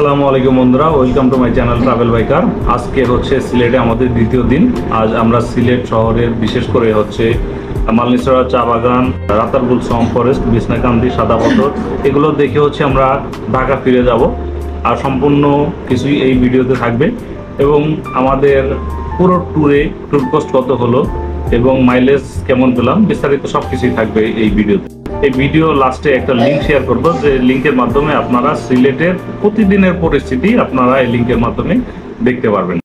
আসসালামু আলাইকুম বন্ধুরা, welcome to my channel travel biker. আজকে হচ্ছে সিলেটে আমাদের দ্বিতীয় দিন। আজ আমরা সিলেট শহরের বিশেষ করে হচ্ছে মালনীছড়া চা বাগান, রাতারগুল সোয়াম্প ফরেস্ট, বিছনাকান্দি, সাদা পাথর এগুলো দেখে হচ্ছে আমরা ঢাকা ফিরে যাব। আর সম্পূর্ণ কিছুই এই ভিডিওতে থাকবে এবং আমাদের পুরো ট্যুর কস্ট কত হলো এবং মাইলেজ কেমন পেলাম বিস্তারিত সব কিছুই থাকবে এই ভিডিওতে। এই ভিডিও লাস্টে একটা লিঙ্ক শেয়ার করবো, যে লিঙ্কের মাধ্যমে আপনারা সিলেটের প্রতিদিনের পরিস্থিতি আপনারা এই লিঙ্কের মাধ্যমে দেখতে পারবেন।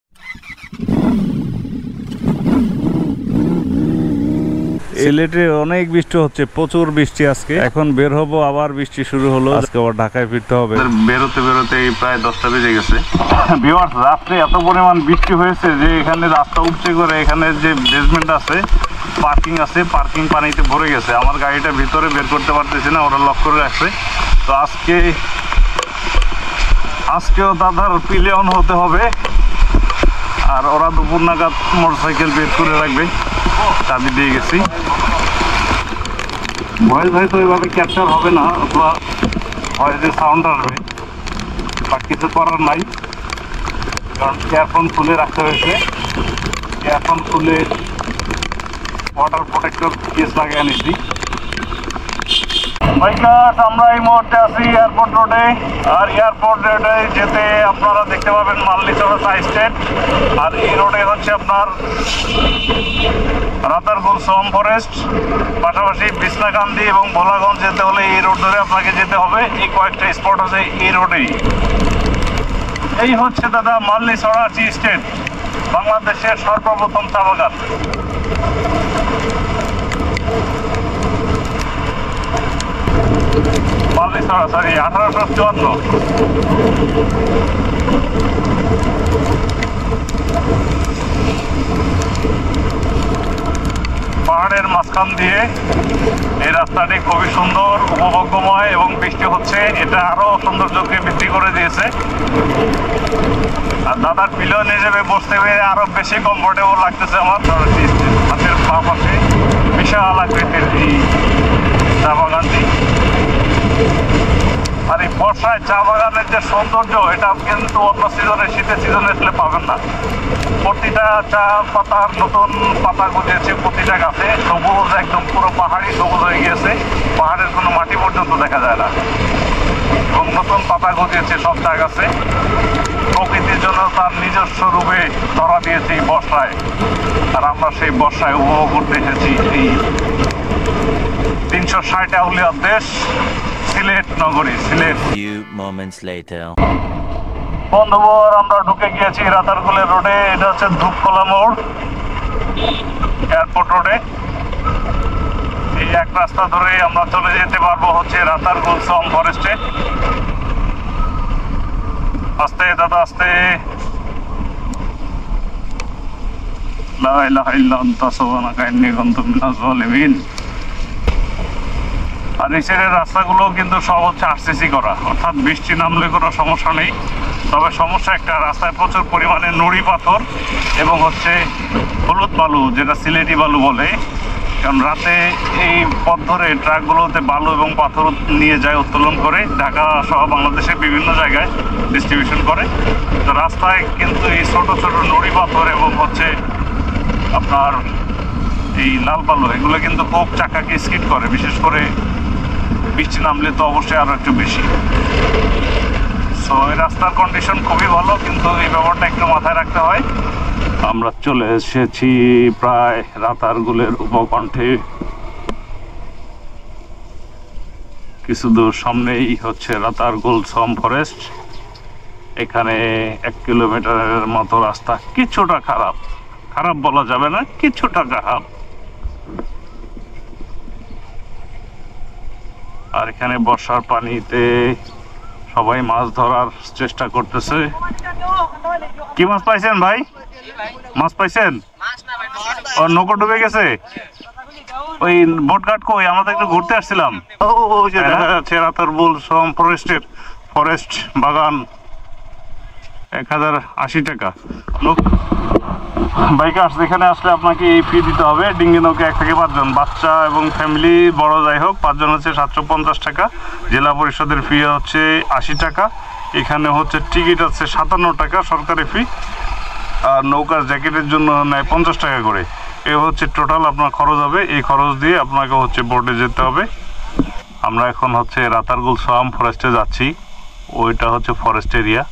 সিলেটে অনেক বৃষ্টি হচ্ছে, প্রচুর বৃষ্টি আজকে। এখন বের হবো, আবার বৃষ্টি শুরু হলো। আজকে আবার ঢাকায় ফিরতে হবে। বেরোতে বেরোতে প্রায় 10টা বেজে গেছে। ভিউয়ার্স, রাত্রে এত পরিমাণ বৃষ্টি হয়েছে যে এখানে রাস্তা উপচে করে এখানে যে বেসমেন্ট আছে, পার্কিং আছে, পার্কিং পানিতে ভরে গেছে। আমার গাড়িটা ভিতরে বের করতে পারতেছি না, ওরা লক করে রাখছে। তো আজকেও দাদার পিলিয়ন হতে হবে। আর ওরা দুপুর নাগাদ মোটরসাইকেল বের করে রাখবে, চাবি দিয়ে গেছি। ভয়েস হয়তো এভাবে ক্যাপচার হবে না, অথবা ভয়েসের সাউন্ড আসবে, বা কিছু করার নাই, কারণ ইয়ারফোন খুলে রাখতে হয়েছে। ইয়ারফোন খুলে ওয়াটার প্রোটেক্টর কেস লাগিয়ে আনিছি। বাইকার্স, আমরা এই মুহূর্তে আছি এয়ারপোর্ট রোডে। আর এয়ারপোর্ট রোডে যেতে আপনারা দেখতে পাবেন মালনীছড়া চা স্টেট। আর এই রোডে হচ্ছে আপনার রাতারগুল সোয়াম্প ফরেস্ট, পাশাপাশি বিছনাকান্দি এবং ভোলাগঞ্জ যেতে হলে এই রোড ধরে আপনাকে যেতে হবে। এই কয়েকটা স্পট আছে এই রোডেই। এই হচ্ছে দাদা মালনীছড়া টি স্টেট, বাংলাদেশের সর্বপ্রথম চা বাগান। মালনীছড়া, সরি, 1854। পাহাড়ের মাঝখান দিয়ে এই রাস্তাটি খুবই সুন্দর, উপভোগ্যময়, এবং বৃষ্টি হচ্ছে, এটা আরো সৌন্দর্যকে বৃদ্ধি করে দিয়েছে। আর দাদার পিলিয়ন হিসেবে বসতে পেরে আরো বেশি কমফোর্টেবল লাগতেছে আমার। হাতের পা পাশে বিশাল আকৃতির এই চা বাগানটি। আর এই বর্ষায় চা বাগানের যে সৌন্দর্য, এটা কিন্তু অন্য সিজনে, শীতের সিজনে আসলে পাবেন না। প্রতিটা চা পাতার নতুন পাতা গজিয়েছে, প্রতিটা গাছে সবুজ, একদম পুরো পাহাড়ি সবুজ হয়ে গিয়েছে, পাহাড়ের কোনো মাটি পর্যন্ত দেখা যায় না। এবং নতুন পাতা গজিয়েছে সব চা গাছে। প্রকৃতির জন্য তার নিজস্ব রূপে ধরা দিয়েছে এই বর্ষায়। আর আমরা সেই বর্ষায় উপভোগ করতে এসেছি এই 360 আউলিয়ার দেশ সিলেট নগরী, সিলেট। বন্ধুবর, আমরা ঢুকে গিয়েছি রাতারগুলের রোডে। এটা হচ্ছে ধূপকলা মোড়, এয়ারপোর্ট রোডে। এই এক রাস্তা ধরে আমরা চলে যেতে পারবো হচ্ছে রাতারগুল সোয়াম্প ফরেস্টে। আস্তে দাদা, আস্তে। লা ইলাহা ইল্লা আনতা সুবহানাকা ইন্নী কুনতু মিনাজ জালিমিন। আর নিচের রাস্তাগুলো কিন্তু সব হচ্ছে আরসিসি করা, অর্থাৎ বৃষ্টি নামলে কোনো সমস্যা নেই। তবে সমস্যা একটা, রাস্তায় প্রচুর পরিমাণে নুড়ি পাথর এবং হচ্ছে হলুদ বালু, যেটা সিলেটি বালু বলে। কারণ রাতে এই পথ ধরে ট্রাকগুলোতে বালু এবং পাথর নিয়ে যায়, উত্তোলন করে ঢাকা সহ বাংলাদেশের বিভিন্ন জায়গায় ডিস্ট্রিবিউশন করে। তো রাস্তায় কিন্তু এই ছোট ছোট নুড়ি পাথর এবং হচ্ছে আপনার এই লাল বালু, এগুলো কিন্তু খুব চাকাকে স্কিড করে, বিশেষ করে বৃষ্টি নামলে তো অবশ্যই আরো একটু বেশি। সো এই রাস্তার কন্ডিশন খুবই ভালো, কিন্তু এই ব্যাপারটা একটু মাথায় রাখতে হয়। আমরা চলে এসেছি প্রায় রাতারগুলের উপকণ্ঠে। কিছু দূর সামনেই হচ্ছে রাতারগুল সোয়াম্প ফরেস্ট। এখানে 1 কিলোমিটারের মতো রাস্তা কিছুটা খারাপ, খারাপ বলা যাবে না, কিছুটা খারাপ। আর এখানে বর্ষার পানিতে সবাই মাছ ধরার চেষ্টা করতেছে। কি মাছ পাইছেন ভাই? মাছ পাইছেন? ও নৌকো ডুবে গেছে। ওই বোটঘাট কই? আমাদের একটু ঘুরতে আসছিলাম। ও যে দেখা যাচ্ছে রাতারগুল সোয়াম্প ফরেস্টের ফরেস্ট বাগান। 1080 টাকা। বাইকার্স, এখানে আসলে আপনাকে এই ফি দিতে হবে। ডিঙ্গি নৌকা 1 থেকে 5 জন, বাচ্চা এবং ফ্যামিলি বড় যাই হোক, 5 জন হচ্ছে 750 টাকা। জেলা পরিষদের ফি হচ্ছে 80 টাকা এখানে হচ্ছে টিকিট আছে 57 টাকা সরকারি ফি, আর নৌকার জ্যাকেটের জন্য নেয় 50 টাকা করে। এ হচ্ছে টোটাল আপনার খরচ হবে। এই খরচ দিয়ে আপনাকে হচ্ছে বোটে যেতে হবে। আমরা এখন হচ্ছে রাতারগুল সোয়াম ফরেস্টে যাচ্ছি। ওইটা হচ্ছে ফরেস্ট এরিয়া,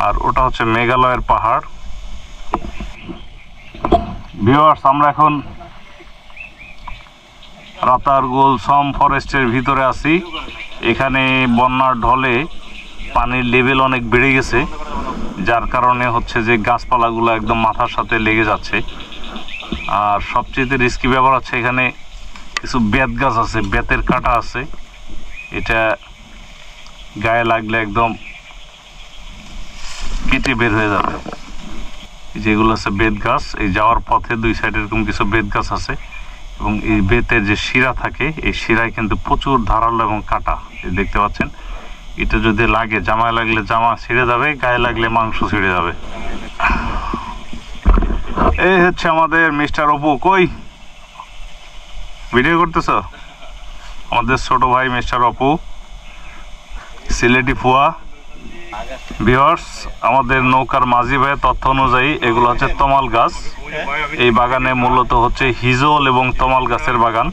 আর ওটা হচ্ছে মেঘালয়ের পাহাড়। ভিউয়ার্স, আমরা এখন রাতারগুল সোয়াম ফরেস্টের ভিতরে আছি। এখানে বন্যার ঢলে পানির লেভেল অনেক বেড়ে গেছে, যার কারণে হচ্ছে যে গাছপালাগুলো একদম মাথার সাথে লেগে যাচ্ছে। আর সবচেয়ে রিস্কি ব্যাপার হচ্ছে এখানে কিছু বেত গাছ আছে, বেতের কাঁটা আছে, এটা গায়ে লাগলে একদম কেটে বের হয়ে যাবে। যেগুলো আছে বেত গাছ, এই যাওয়ার পথে দুই সাইডে এরকম কিছু বেত গাছ আছে, এবং এই বেতের যে শিরা থাকে এই শিরায় কিন্তু প্রচুর ধারালো এবং কাটা, দেখতে পাচ্ছেন। এটা যদি লাগে, জামায় লাগলে জামা ছিঁড়ে যাবে, গায়ে লাগলে মাংস ছিঁড়ে যাবে। এই হচ্ছে আমাদের মিস্টার অপু। কই ভিডিও করতেছ? আমাদের ছোট ভাই মিস্টার অপু, সিলেটি ফুয়া। ভিউয়ার্স, আমাদের নৌকার মাঝি ভাইয়ের তথ্য অনুযায়ী এগুলো হচ্ছে তমাল গাছ। এই বাগানে মূলত হচ্ছে হিজল এবং তমাল গাছের বাগান।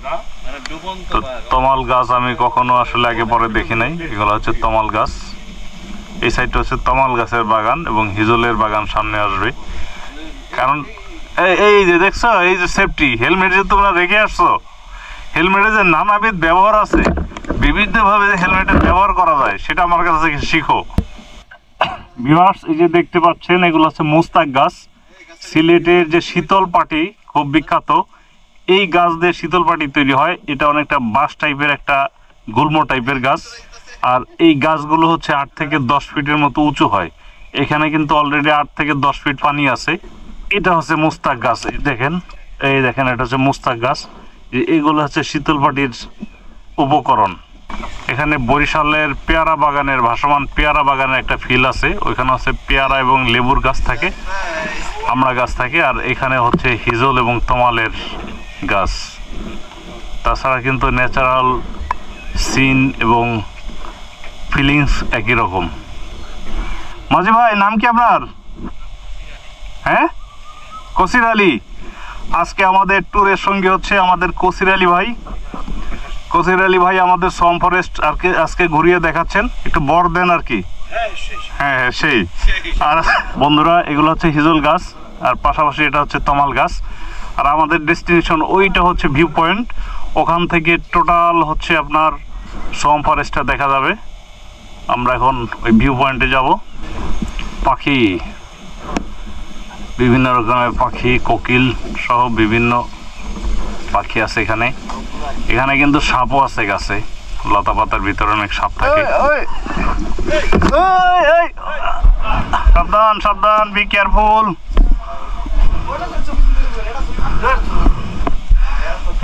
তো তমাল গাছ আমি কখনো আসলে আগে পরে দেখি নাই। এগুলো হচ্ছে তমাল গাছ। এই সাইডটা হচ্ছে তমাল গাছের বাগান, এবং হিজলের বাগান সামনে আসবে। কারণ এই যে দেখছো, এই যে সেফটি হেলমেট যে তোমরা রেখে আসছো, হেলমেটের যে নানাবিধ ব্যবহার আছে, বিভিন্নভাবে যে হেলমেটের ব্যবহার করা যায় সেটা আমার কাছ থেকে শিখো। ভিউয়ার্স, এই যে দেখতে পাচ্ছেন এগুলো হচ্ছে মুস্তাক গাছ। সিলেটের যে শীতল পাটি খুব বিখ্যাত, এই গাছ দিয়ে শীতল পাটি তৈরি হয়। এটা অনেকটা বাঁশ টাইপের, একটা গুল্ম টাইপের গাছ। আর এই গাছগুলো হচ্ছে 8 থেকে 10 ফিটের মতো উঁচু হয়। এখানে কিন্তু অলরেডি 8 থেকে 10 ফিট পানি আছে। এটা হচ্ছে মুস্তাক গাছ। এই দেখেন এটা হচ্ছে মুস্তাক গাছ। এইগুলো হচ্ছে শীতল পাটির উপকরণ। এখানে বরিশালের পেয়ারা বাগানের, ভাসমান পেয়ারা বাগানের একটা ফিল আছে। ওইখানে হচ্ছে পেয়ারা এবং লেবুর গাছ থাকে, আমড়া গাছ থাকে। আর এখানে হচ্ছে হিজল এবং তমালের গাছ। তাছাড়া কিন্তু ন্যাচারাল সিন এবং ফিলিংস একই রকম। মাঝি ভাই, নাম কি আপনার? হ্যাঁ, কসির আলী। আজকে আমাদের ট্যুরের সঙ্গে হচ্ছে আমাদের কসির আলী ভাই। কসির আলী ভাই আমাদের সোয়াম ফরেস্ট আজকে ঘুরিয়ে দেখাচ্ছেন। একটু বর দেন আর কি। হ্যাঁ, সেই। আর বন্ধুরা, এগুলো হচ্ছে হিজল গাছ, আর পাশাপাশি এটা হচ্ছে তমাল গাছ। আর আমাদের ডেস্টিনেশন ওইটা হচ্ছে ভিউ পয়েন্ট। ওখান থেকে টোটাল হচ্ছে আপনার সোয়াম ফরেস্টটা দেখা যাবে। আমরা এখন ওই ভিউ পয়েন্টে যাব। পাখি, বিভিন্ন রকমের পাখি, কোকিল সহ বিভিন্ন পাখি আছে এখানে। এখানে কিন্তু সাপও আছে গাছে, লতা পাতার ভিতরে অনেক সাপ থাকে। সাবধান সাবধান, বি কেয়ারফুল।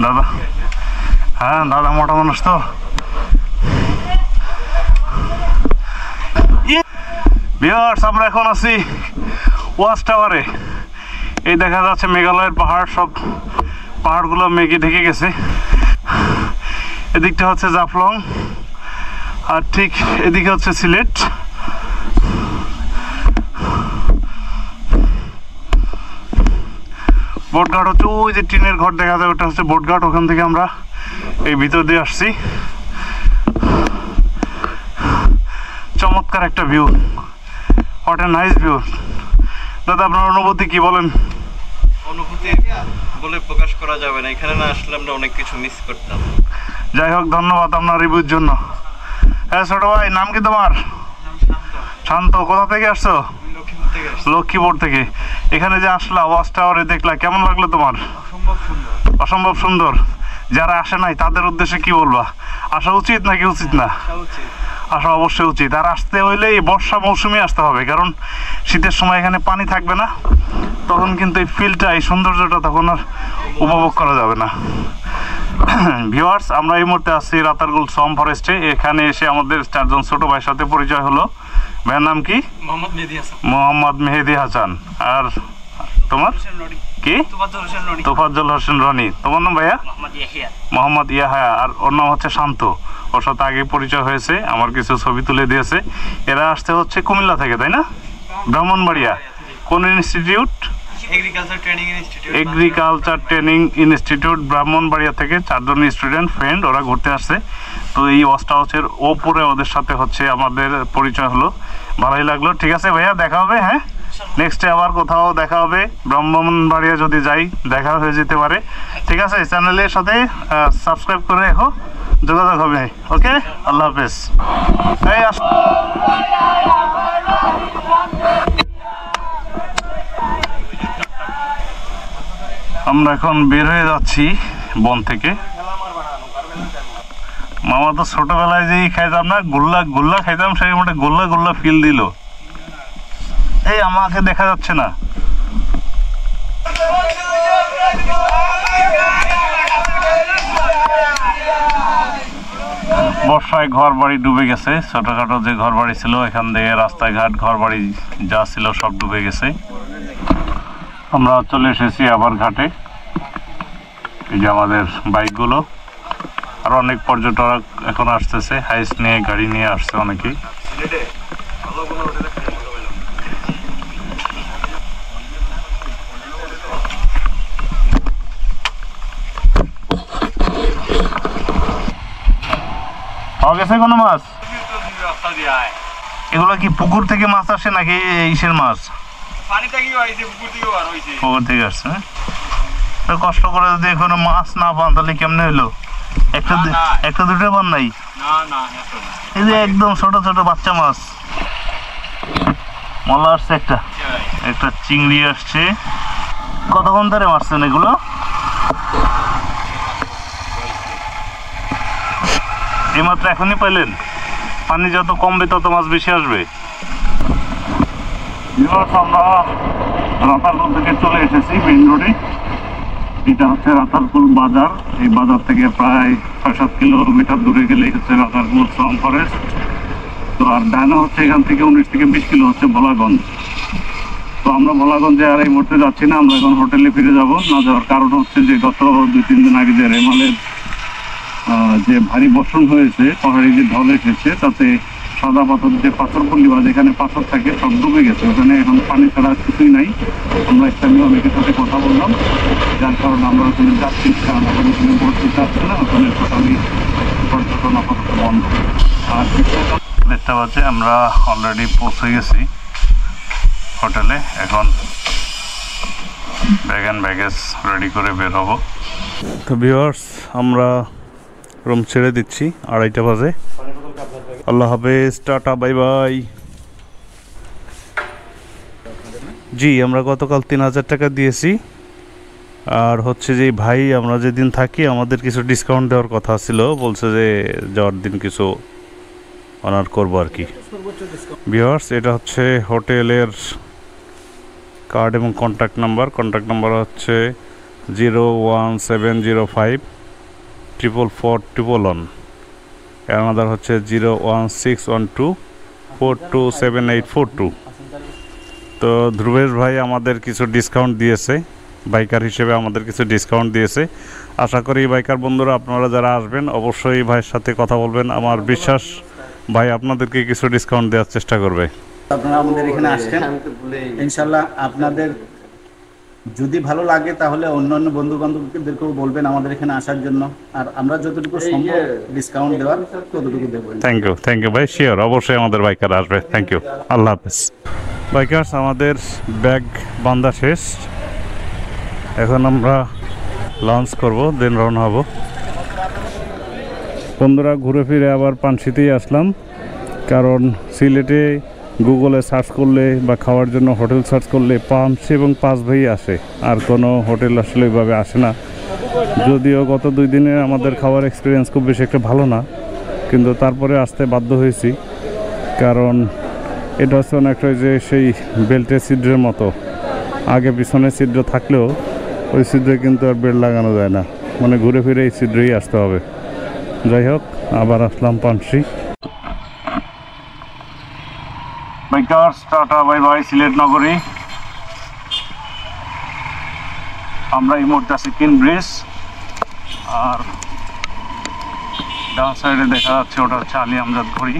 দাদা, হ্যাঁ দাদা মোটা মানুষ তো। ভিউয়ার্স, আমরা এখন আছি ওয়াচ টাওয়ারে। এই দেখা যাচ্ছে মেঘালয়ের পাহাড়, সব পাহাড়গুলো মেঘে ঢেকে গেছে। এদিকটা হচ্ছে জাফলং, আর ঠিক এদিকে হচ্ছে সিলেট। বোটঘাট হচ্ছে ওই যে টিনের ঘর দেখা যায়, ওটা হচ্ছে বোটঘাট। ওখান থেকে আমরা এই ভিতর দিয়ে আসছি। চমৎকার একটা view, what a nice view. দাদা, আপনার অনুভূতি কি বলেন? অনুভূতি বলে প্রকাশ করা যাবে না। এখানে না আসলে আমরা অনেক কিছু মিস করতাম। যাই হোক, ধন্যবাদ আপনার রিভিউর জন্য। হ্যাঁ ছোট ভাই, নাম কি তোমার? শান্ত। কোথা থেকে আসছো? লক্ষ্মীপুর থেকে। এখানে যে আসলা, ওয়াচ টাওয়ারে দেখলা, কেমন লাগলো তোমার? অসম্ভব সুন্দর। যারা আসে নাই তাদের উদ্দেশ্যে কি বলবা? আসা উচিত নাকি উচিত না? আসা অবশ্যই উচিত। আর আসতে হইলে এই বর্ষা মৌসুমে আসতে হবে, কারণ শীতের সময় এখানে পানি থাকবে না। তখন কিন্তু এই ফিলটা, এই সৌন্দর্যটা তখন আর উপভোগ করা যাবে না। ভিউয়ার্স, আমরা এই মুহূর্তে আছি রাতারগুল সোয়াম ফরেস্টে। এখানে এসে আমাদের 4 জন ছোট ভাইয়ের সাথে পরিচয় হলো। ভাইয়ের নাম কি? মোহাম্মদ মেহেদি হাসান। আর তোমার কি? তোফাজ্জল হোসেন রনি। তোমার নাম ভাইয়া? মোহাম্মদ ইয়াহিয়া। আর ওর নাম হচ্ছে শান্ত। ওর সাথে আগে পরিচয় হয়েছে, আমার কিছু ছবি তুলে দিয়েছে। এরা আসতে হচ্ছে কুমিল্লা থেকে, তাই না? ব্রাহ্মণবাড়িয়া। কোন institute? Agriculture training institute Brahmanbaria থেকে 4 জন স্টুডেন্ট ফ্রেন্ড ওরা ঘুরতে আসছে। তো এই ওয়াচ হাউসের ওপরে ওদের সাথে হচ্ছে আমাদের পরিচয় হলো, ভালোই লাগলো। ঠিক আছে ভাইয়া, দেখা হবে। হ্যাঁ, নেক্সটে আবার কোথাও দেখা হবে, ব্রাহ্মণবাড়িয়া যদি যাই দেখা হয়ে যেতে পারে। ঠিক আছে, চ্যানেলের সাথে সাবস্ক্রাইব করে রেখো, যোগাযোগ হবে। ওকে, আল্লাহ হাফেজ। এই আমরা এখন বের হয়ে যাচ্ছি বন থেকে। মামা তো ছোটবেলায় যেই খাইতাম না, গোল্লা খাইতাম, সেই মোটে গোল্লা ফিল দিল। এই আমাকে দেখা যাচ্ছে না। বর্ষায় ঘর বাড়ি ডুবে গেছে, ছোটখাটো যে ঘর বাড়ি ছিল এখান থেকে রাস্তাঘাট ঘর বাড়ি যা ছিল সব ডুবে গেছে। আমরা চলে এসেছি আবার ঘাটে। এই যে আমাদের বাইকগুলো, আর অনেক পর্যটক এখন আসতেছে, হাইস নিয়ে গাড়ি নিয়ে আসছে অনেকেই। পাওয়া গেছে কোনো মাছ? এগুলো কি পুকুর থেকে মাছ আসে নাকি ইসের মাছ? পুকুর থেকে আসছে। কষ্ট করে যদি এখনো মাছ না পান তাহলে কেমনে হলো? একটা দুটো পান নাই? এই যে একদম ছোট ছোট বাচ্চা মাছ। মলা আসছে একটা চিংড়ি আসছে। কতক্ষণ ধরে মারছেন এগুলো? এইমাত্র এখনই পাইলেন? পানি যত কমবে তত মাছ বেশি আসবে। আমরা রাতারপুল থেকে চলে এসেছি মেইন রোডে। এটা হচ্ছে রাতারপুল বাজার। এই বাজার থেকে প্রায় 6-7 কিলোমিটার দূরে গেলে হচ্ছে রাতারপুল শ্রম ফরেস্ট। তো আর ডায়না হচ্ছে এখান থেকে 19 থেকে 20 কিলো হচ্ছে ভোলাগঞ্জ। তো আমরা ভোলাগঞ্জে আর এই মুহূর্তে যাচ্ছি না, আমরা এখন হোটেলে ফিরে যাব। না যাওয়ার কারণ হচ্ছে যে গত 2-3 দিন আগে যে রেমালের যে ভারী বর্ষণ হয়েছে, পাহাড়ি যে ঢল এসেছে, তাতে সাদা পাথর যে পাথরপল্লী বা যেখানে পাথর থাকে সব ডুবে গেছে। ওখানে এখন পানি ছাড়া কিছুই নাই। আমরা স্থানীয় অনেকের সাথে কথা বললাম, যার কারণে আমরা ওখানে যাচ্ছি। কারণ ওখানে কোনো বর্ষি যাচ্ছে না, ওখানে টোটালি পর্যটন আপাতত বন্ধ। আর দেখতে পাচ্ছি আমরা অলরেডি পৌঁছে গেছি হোটেলে। এখন ব্যাগ অ্যান্ড ব্যাগেজ রেডি করে বের হবো। তো ভিউয়ার্স, আমরা রুম ছেড়ে দিচ্ছি, 2:30 বাজে। আল্লাহ হাফেজ, টাটা, বাই বাই। জি, আমরা গতকাল 3000 টাকা দিয়েছি। আর হচ্ছে যে ভাই, আমরা যেদিন থাকি আমাদের কিছু ডিসকাউন্ট দেওয়ার কথা ছিল, বলছে যে যাওয়ার দিন কিছু অনার করবো আর কি। ভিউয়ার্স, এটা হচ্ছে হোটেলের কার্ড এবং কন্ট্যাক্ট নাম্বার হচ্ছে 01705 44411। এর আনাদার হচ্ছে 01612 427842। তো ধ্রুবেশ ভাই আমাদের কিছু ডিসকাউন্ট দিয়েছে, বাইকার হিসেবে আমাদের কিছু ডিসকাউন্ট দিয়েছে। আশা করি বাইকার বন্ধুরা আপনারা যারা আসবেন অবশ্যই ভাইয়ের সাথে কথা বলবেন। আমার বিশ্বাস ভাই আপনাদেরকে কিছু ডিসকাউন্ট দেওয়ার চেষ্টা করবে। আপনারা আমাদের এখানে আসছেন, ইনশাল্লাহ আপনাদের যদি ভালো লাগে তাহলে অন্যান্য বন্ধু বান্ধবদেরকেও বলবেন আমাদের এখানে আসার জন্য। আর আমরা যতটুকু সম্ভব ডিসকাউন্ট দেওয়ার ততটুকু দেবো। থ্যাংক ইউ ভাই, শিওর, অবশ্যই আমাদের বাইকার আসবে। থ্যাংক ইউ, আল্লাহ হাফেজ। বাইকার্স, আমাদের ব্যাগ বান্ধা শেষ। এখন আমরা লঞ্চ করব, দেন রওনা হব। বন্ধুরা, ঘুরে ফিরে আবার পানশিতেই আসলাম, কারণ সিলেটে গুগলে সার্চ করলে বা খাওয়ার জন্য হোটেল সার্চ করলে পানশি এবং পাঁচ ভাই আসে, আর কোনো হোটেল আসলে ওইভাবে আসে না। যদিও গত 2 দিনে আমাদের খাওয়ার এক্সপিরিয়েন্স খুব বেশি একটা ভালো না, কিন্তু তারপরে আসতে বাধ্য হয়েছি। কারণ এটা হচ্ছে অনেকটা যে সেই বেল্টের ছিদ্রের মতো, আগে পিছনে ছিদ্র থাকলেও ওই ছিদ্রে কিন্তু আর বেল্ট লাগানো যায় না, মানে ঘুরে ফিরে এই ছিদ্রেই আসতে হবে। যাই হোক, আবার আসলাম Panshi. Bikers, tata, bye bye. Sylhet নগরী। আমরা এই মুহূর্তে আছি কিন ব্রিজ। আর ডান সাইডে দেখা যাচ্ছে ওটা হচ্ছে আলী আমজাদ ঘড়ি।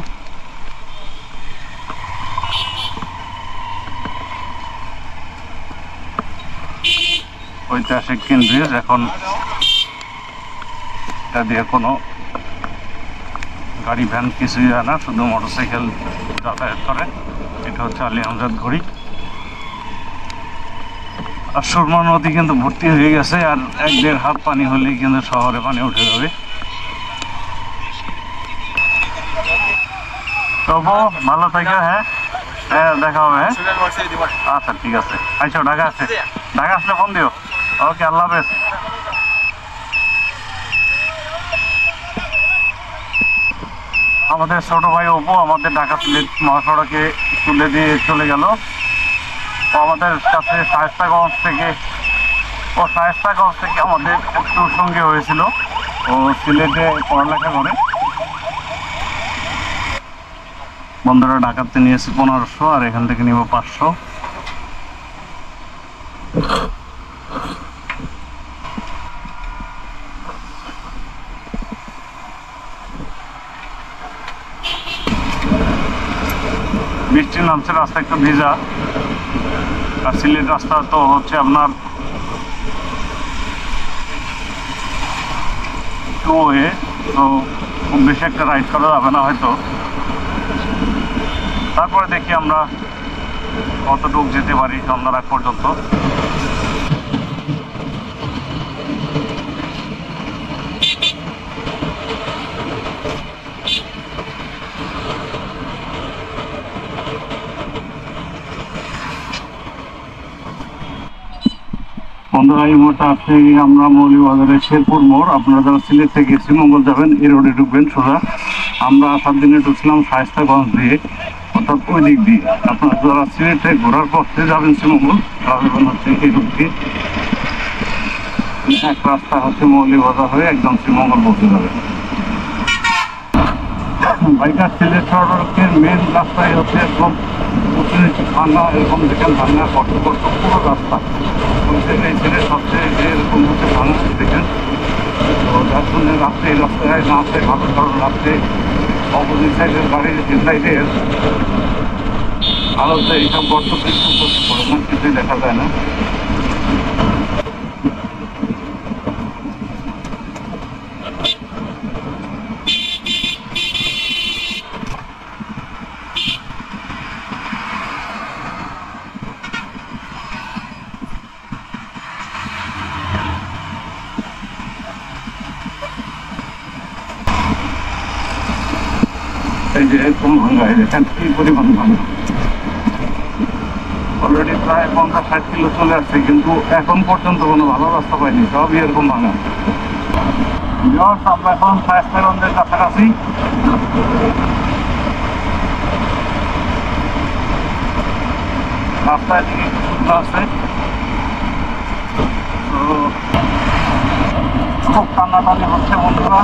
ঐতিহাসিক কিন ব্রিজ, এখন এটা দিয়ে কোনো গাড়ি ভ্যান কিছুই যায় না, শুধু মোটরসাইকেল যাতায়াত করে। এটা হচ্ছে আলী আমজাদ ঘড়ি। আর সুরমা নদী কিন্তু ভর্তি হয়ে গেছে, আর 1-1.5 হাত পানি হলেই কিন্তু শহরে পানি উঠে যাবে। তবু ভালো থাকে। হ্যাঁ হ্যাঁ, দেখা হবে। আচ্ছা ঠিক আছে, আচ্ছা ঢাকা আসলে ফোন দিও। ওকে, আল্লাহ হাফেজ। আমাদের ছোট ভাই অপু আমাদের ঢাকা সিলেট মহাসড়কে তুলে দিয়ে চলে গেল। ও আমাদের কাছে শায়েস্তাগঞ্জ থেকে আমাদের একটু সঙ্গে হয়েছিল। ও সিলেটে পড়ালেখা করে। বন্ধুরা, ঢাকাতে নিয়েছি 1500, আর এখান থেকে নিব 500। বৃষ্টি নামছে, রাস্তা একটু ভিজা। আর সিলেট রাস্তা তো হচ্ছে আপনার টু ওয়ে, তো খুব বেশি একটা রাইড করা যাবে না হয়তো। তারপরে দেখি আমরা কতটুকু যেতে পারি সন্ধ্যার আগ পর্যন্ত। বন্ধুরা, এই মোড়টা আছে আমরা মৌলভীবাজারের শেরপুর মোড়। আপনারা যারা সিলেট থেকে শ্রীমঙ্গল যাবেন এই রোডে ঢুকবেন সোজা। আমরা আসার দিনে ঢুকছিলাম শায়েস্তাগঞ্জ দিয়ে, অর্থাৎ ওই দিক দিয়ে। আপনারা যারা সিলেট থেকে ঘোরার পথে যাবেন শ্রীমঙ্গল, তাহলে হচ্ছে এই রুট দিয়ে এক রাস্তা হচ্ছে মৌলভীবাজার হয়ে একদম শ্রীমঙ্গল পৌঁছে যাবে। বাইকার সিলেট সড়কের মেন রাস্তায় হচ্ছে একদম উঁচু নিচু ভাঙা, এরকম দেখেন ভাঙা কষ্ট পুরো রাস্তা। এই সিলেট সবচেয়ে এরকম হচ্ছে ভাঙা দেখেন। তো যার জন্য রাত্রে এই রাস্তায় না আসে ভালো, কারণ রাত্রে অপোজিট সাইডের গাড়ির হেডলাইটের আলোতে এইসব গর্ত কিছু পড়ে না, কিছুই দেখা যায় না। এই যে এরকম ভাঙা, দেখেন কি পরিমাণ ভাঙা। অলরেডি প্রায় 50-60 কিলো চলে আসছে, কিন্তু এখন পর্যন্ত কোনো ভালো রাস্তা পাইনি, সবই এরকম ভাঙা। আমরা এখন শায়েস্তাগঞ্জের কাছাকাছি। রাস্তায় দিকে শুকনো আছে, তো খুব টানাটানি হচ্ছে বন্ধুরা।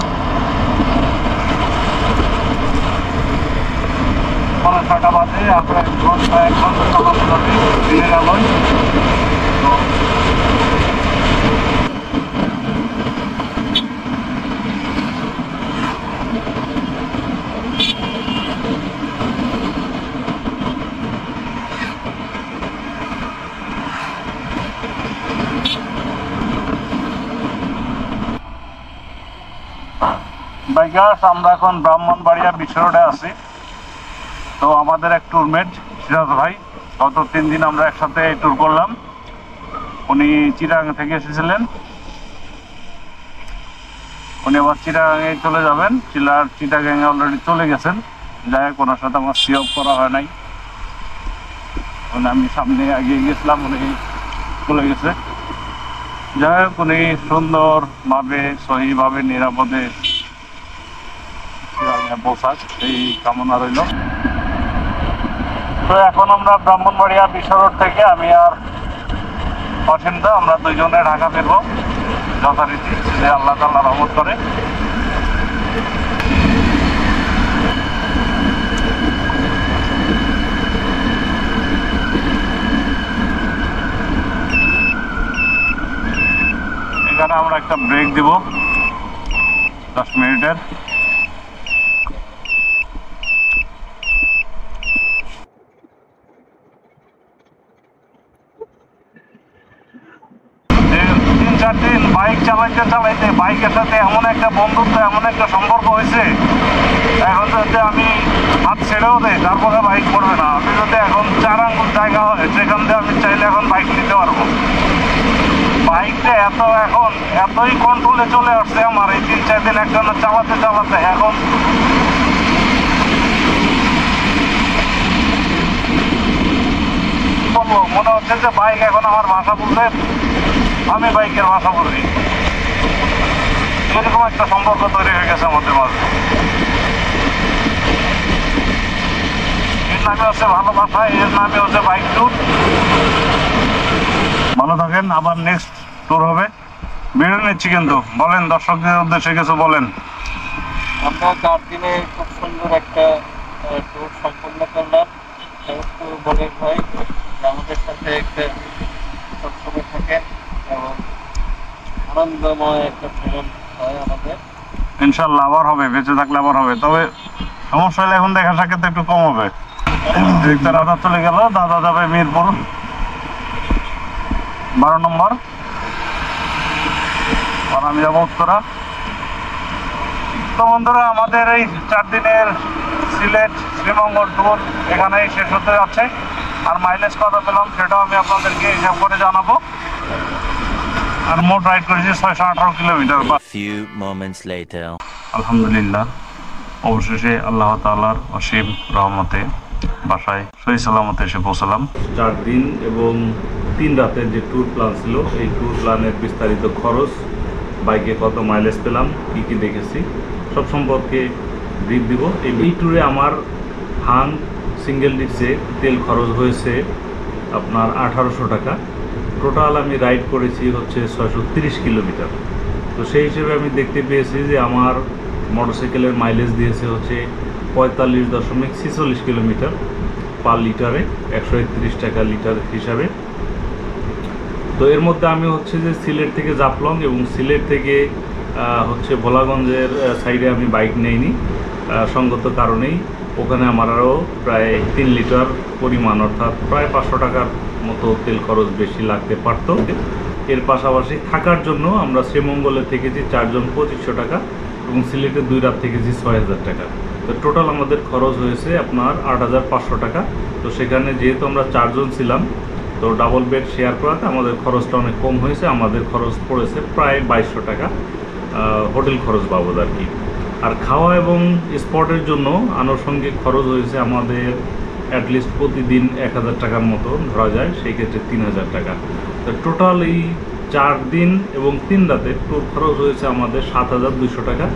6টা বাজে, আমরা 1 ঘন্টা চালাতে যাবে দিনের আলোয়। বাইকার্স, আমরা এখন ব্রাহ্মণবাড়িয়া বিশ্ব রোডে আছি। তো আমাদের এক ট্যুরমেট সিরাজ ভাই, গত 3 দিন আমরা একসাথে ট্যুর করলাম। উনি চিটাগাং থেকে এসেছিলেন, উনি আবার চিটাগাঙে চলে যাবেন। চিটাগাঙে অলরেডি চলে গেছেন। যাই হোক, ওনার সাথে আমার সি অফ করা হয় নাই। আমি সামনে এগিয়ে গেছিলাম, উনি চলে গেছে। যাই হোক, উনি সুন্দরভাবে সহিভাবে নিরাপদে পৌঁছাক এই কামনা রইল। তো এখন আমরা ব্রাহ্মণবাড়িয়া বিশ্ব রোড থেকে আমি আর অসিন্দা, আমরা দুইজনে ঢাকা ফিরবো যথারীতি, যদি আল্লাহ তাআলা রহমত করে। এখানে আমরা একটা ব্রেক দিব 10 মিনিটের। 3-4 দিন বাইক চালাইতে চালাইতে বাইকের সাথে এমন একটা বন্ধুত্ব, এমন একটা সম্পর্ক হয়েছে, এখন যদি আমি হাত ছেড়েও দেয় তারপরে বাইক করবে না। আমি যদি এখন 4 আঙ্গুল জায়গা হয় সেখান থেকে আমি চাইলে এখন বাইক নিতে পারবো। বাইকটা এতই কন্ট্রোলে চলে আসছে আমার এই 3-4 দিন একজনে চালাতে চালাতে। এখন বলবো, মনে হচ্ছে যে বাইক এখন আমার ভাষা বলতে, আমি বাইকের ভাষা বলি, এরকম একটা সম্পর্ক তৈরি হয়ে গেছে আমাদের মাঝে। এর নামে হচ্ছে ভালোবাসা, এর নামে হচ্ছে বাইক ট্যুর। ভালো থাকেন, আবার নেক্সট ট্যুর হবে। বেরো নিচ্ছি কিন্তু, বলেন দর্শকদের উদ্দেশ্যে কিছু বলেন। আমরা 4 দিনে খুব সুন্দর একটা ট্যুর সম্পন্ন করলাম। তো বলে ভাই আমাদের সাথে একটা সবসময় থাকেন এবং আনন্দময় একটা ভ্রমণ হয় আমাদের। ইনশাল্লাহ আবার হবে, বেঁচে থাকলে আবার হবে। তবে সমস্যা হলে এখন দেখা সাক্ষাৎ একটু কম হবে। দাদা চলে গেল, দাদা যাবে মিরপুর 12 নম্বর, আর আমি যাবো উত্তরা। তো বন্ধুরা, আমাদের এই 4 দিনের সিলেট শ্রীমঙ্গল ট্যুর এখানেই শেষ হতে যাচ্ছে। আর মাইলেজ কত পেলাম সেটাও আমি আপনাদেরকে হিসাব করে জানাবো। আর মোট রাইড করেছি 618 কিলোমিটার। আলহামদুলিল্লাহ, অবশেষে আল্লাহ তাআলার অসীম রহমতে বাসায় সহি সালামতে এসে পৌঁছলাম। 4 দিন এবং 3 রাতের যে ট্যুর প্ল্যান ছিল, এই ট্যুর প্ল্যানের বিস্তারিত খরচ, বাইকে কত মাইলেজ পেলাম, কী কী দেখেছি, সব সম্পর্কে ব্রিফ দিব। এই ট্যুরে আমার হাং সিঙ্গেল ডিস্কে তেল খরচ হয়েছে আপনার 1800 টাকা। টোটাল আমি রাইড করেছি হচ্ছে 630 কিলোমিটার। তো সেই হিসেবে আমি দেখতে পেয়েছি যে আমার মোটরসাইকেলের মাইলেজ দিয়েছে হচ্ছে 45.46 কিলোমিটার পার লিটারে, 131 টাকা লিটার হিসাবে। তো এর মধ্যে আমি হচ্ছে যে সিলেট থেকে জাফলং এবং সিলেট থেকে হচ্ছে ভোলাগঞ্জের সাইডে আমি বাইক নেইনি, সঙ্গত কারণেই ওখানে আমার আরও প্রায় 3 লিটার পরিমাণ, অর্থাৎ প্রায় 500 টাকার মতো তেল খরচ বেশি লাগতে পারত। এর পাশাপাশি থাকার জন্য আমরা শ্রীমঙ্গলে থেকেছি 4 জন 2500 টাকা এবং সিলেটে 2 রাত থেকেছি 6000 টাকা। তো টোটাল আমাদের খরচ হয়েছে আপনার 8500 টাকা। তো সেখানে যেহেতু আমরা 4 জন ছিলাম, তো ডাবল বেড শেয়ার করাতে আমাদের খরচটা অনেক কম হয়েছে। আমাদের খরচ পড়েছে প্রায় 2200 টাকা হোটেল খরচ বাবদ আর কি। আর খাওয়া এবং স্পটের জন্য আনুষঙ্গিক খরচ হয়েছে আমাদের অ্যাটলিস্ট প্রতিদিন 1000 টাকার মতো ধরা যায়, সেই ক্ষেত্রে 3000 টাকা। তো টোটাল এই 4 দিন এবং 3 রাতের ট্যুর খরচ হয়েছে আমাদের 7200 টাকা।